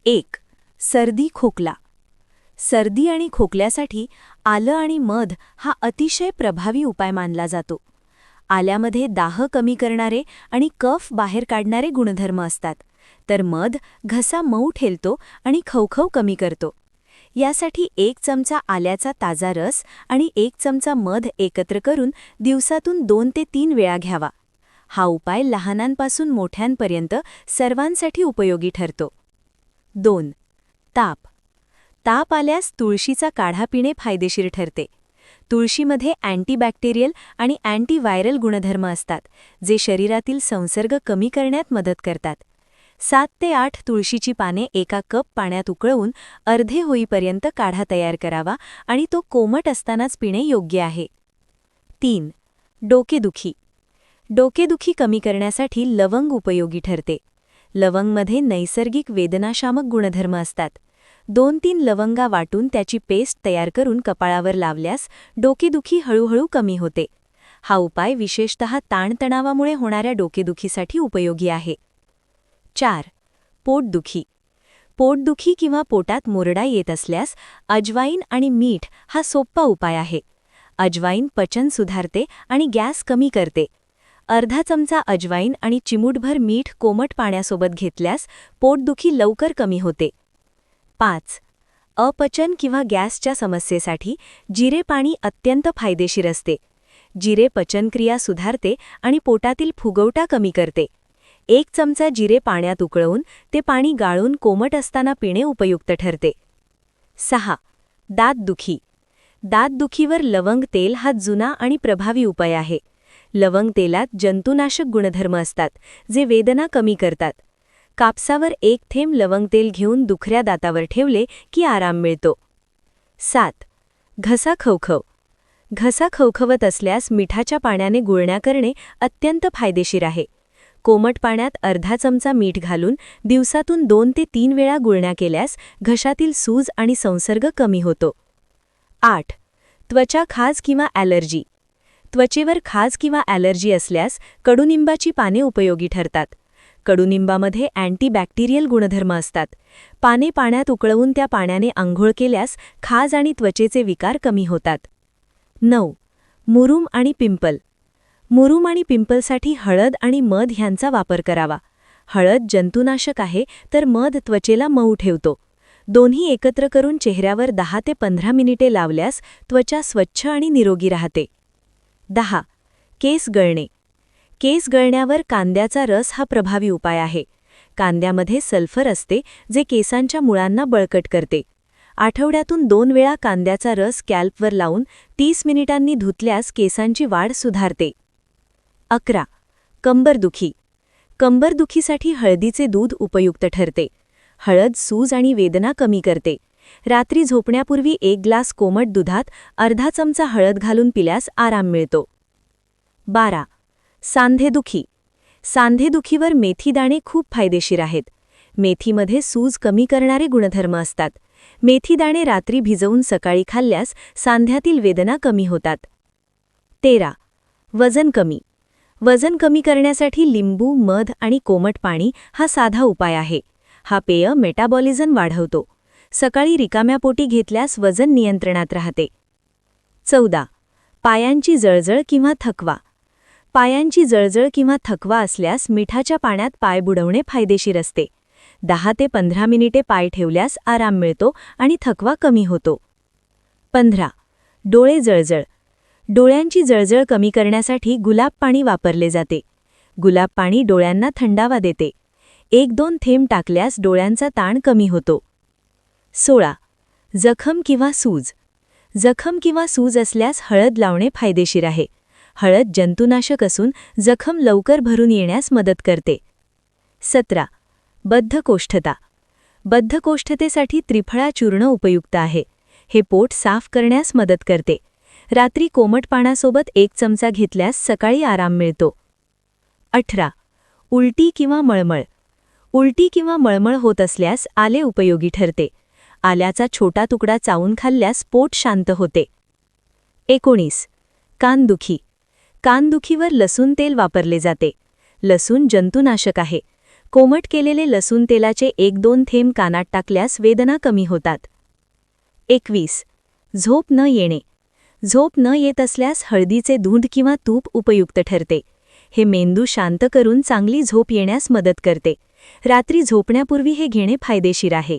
1. सर्दी खोकला. सर्दी आणि खोकल्यासाठी आलं आणि मध हा अतिशय प्रभावी उपाय मानला जातो. आल्यामध्ये दाह कमी करणारे आणि कफ बाहेर काढणारे गुणधर्म असतात, तर मध घसा मऊ ठेवतो आणि खवखव कमी करतो. यासाठी 1 चमचा आल्याचा ताजा रस आणि 1 चमचा मध एकत्र करून दिवसातून 2 ते 3 वेळा घ्यावा. हा उपाय लहानांपासून मोठ्यांपर्यंत सर्वांसाठी उपयोगी ठरतो. 2. ताप. ताप आल्यास तुळशीचा काढा पिणे फायदेशीर ठरते. तुळशीमध्ये अँटीबॅक्टेरियल आणि अँटीव्हायरल गुणधर्म असतात, जे शरीरातील संसर्ग कमी करण्यात मदत करतात. 7 ते 8 तुळशीची पाने एका कप पाण्यात उकळवून अर्धे होईपर्यंत काढा तयार करावा आणि तो कोमट असतानाच पिणे योग्य आहे. 3. डोकेदुखी. डोकेदुखी कमी करण्यासाठी लवंग उपयोगी ठरते. लवंगमध्ये नैसर्गिक वेदनाशामक गुणधर्म असतात. 2-3 लवंगा वाटून त्याची पेस्ट तयार करून कपाळावर लावल्यास डोकेदुखी हळूहळू कमी होते. हा उपाय विशेषतः ताणतणावामुळे होणाऱ्या डोकेदुखीसाठी उपयोगी आहे. 4. पोटदुखी. पोटदुखी किंवा पोटात मुरडा येत असल्यास अजवाईन आणि मीठ हा सोपा उपाय आहे. अजवाईन पचन सुधारते आणि गॅस कमी करते. अर्धा चमचा अजवाईन आणि चिमूटभर मीठ कोमट पाण्यासोबत घेतल्यास पोटदुखी लवकर कमी होते. 5. अपचन किंवा गॅसच्या समस्येसाठी जिरे पाणी अत्यंत फायदेशीर असते. जिरे पचनक्रिया सुधारते आणि पोटातील फुगवटा कमी करते. 1 चमचा जिरे पाण्यात उकळवून ते पाणी गाळून कोमट असताना पिणे उपयुक्त ठरते. 6. दातदुखी. दातदुखीवर लवंग तेल हा जुना आणि प्रभावी उपाय आहे. लवंग तेलात जंतुनाशक गुणधर्म असतात, जे वेदना कमी करतात. कापसावर 1 थेंब लवंग तेल घेऊन दुखऱ्या दातावर ठेवले की आराम मिळतो. 7. घसा खवखव. घसा खवखवत असल्यास मिठाच्या पाण्याने गुळण्या करणे अत्यंत फायदेशीर आहे. कोमट पाण्यात अर्धा चमचा मीठ घालून दिवसातून 2 ते 3 वेळा गुळण्या केल्यास घशातील सूज आणि संसर्ग कमी होतो. 8. त्वचा खाज किंवा ॲलर्जी. त्वचेवर खाज किंवा ॲलर्जी असल्यास कडुनिंबाची पाने उपयोगी ठरतात. कडुनिंबामध्ये अँटीबॅक्टेरियल गुणधर्म असतात. पाने पाण्यात उकळवून त्या पाण्याने आंघोळ केल्यास खाज आणि त्वचेचे विकार कमी होतात. 9. मुरूम आणि पिंपल. मुरूम आणि पिंपलसाठी हळद आणि मध ह्यांचा वापर करावा. हळद जंतुनाशक आहे, तर मध त्वचेला मऊ ठेवतो. दोन्ही एकत्र करून चेहऱ्यावर 10 ते 15 मिनिटे लावल्यास त्वचा स्वच्छ आणि निरोगी राहते. 10. केस गळणे. केस गळण्यावर कांद्याचा रस हा प्रभावी उपाय आहे. कांद्यामध्ये सल्फर असते, जे केसांच्या मुळांना बळकट करते. आठवड्यातून 2 वेळा कांद्याचा रस स्कॅल्पवर लावून 30 मिनिटांनी धुतल्यास केसांची वाढ सुधारते. 11. कंबरदुखी. कंबरदुखीसाठी हळदीचे दूध उपयुक्त ठरते. हळद सूज आणि वेदना कमी करते. रात्री झोपण्यापूर्वी 1 ग्लास कोमट दुधात अर्धा चमचा हळद घालून पिल्यास आराम मिळतो. 12. सांधेदुखी. सांधेदुखीवर मेथीदाणे खूप फायदेशीर आहेत. मेथीमध्ये सूज कमी करणारे गुणधर्म असतात. मेथीदाणे रात्री भिजवून सकाळी खाल्ल्यास सांध्यातील वेदना कमी होतात. 13. वजन कमी. वजन कमी करण्यासाठी लिंबू, मध आणि कोमट पाणी हा साधा उपाय आहे. हा पेय मेटाबॉलिझम वाढवतो. सकाळी रिकाम्या पोटी घेतल्यास वजन नियंत्रणात राहते. 14. पायांची जळजळ किंवा थकवा. पायांची जळजळ किंवा थकवा असल्यास मिठाच्या पाण्यात पाय बुडवणे फायदेशीर असते. 10 ते 15 मिनिटे पाय ठेवल्यास आराम मिळतो आणि थकवा कमी होतो. 15. डोळे जळजळ. डोळ्यांची जळजळ कमी करण्यासाठी गुलाब पाणी वापरले जाते. गुलाब पाणी डोळ्यांना थंडावा देते. 1-2 थेंब टाकल्यास डोळ्यांचा ताण कमी होतो. 16. जखम किंवा सूज. जखम किंवा सूज असल्यास हळद लावणे फायदेशीर आहे. हळद जंतुनाशक असून जखम लवकर भरून येण्यास मदत करते. 17. बद्धकोष्ठता. बद्धकोष्ठतेसाठी त्रिफळा चूर्ण उपयुक्त आहे. हे पोट साफ करण्यास मदत करते. रात्री कोमट पाण्यासोबत 1 चमचा घेतल्यास सकाळी आराम मिळतो. 18. उलटी किंवा मळमळ. उलटी किंवा मळमळ होत असल्यास आले उपयोगी ठरते. आल्याचा छोटा तुकडा चावून खाल्ल्यास पोट शांत होते. 19. कानदुखी. कानदुखीवर लसूण तेल वापरले जाते. लसूण जंतुनाशक आहे. कोमट केलेले लसूण तेलाचे 1-2 थेंब कानात टाकल्यास वेदना कमी होतात. 21. झोप न येणे. झोप न येत असल्यास हळदीचे दूध किंवा तूप उपयुक्त ठरते. हे मेंदू शांत करून चांगली झोप येण्यास मदत करते. रात्री झोपण्यापूर्वी हे घेणे फायदेशीर आहे.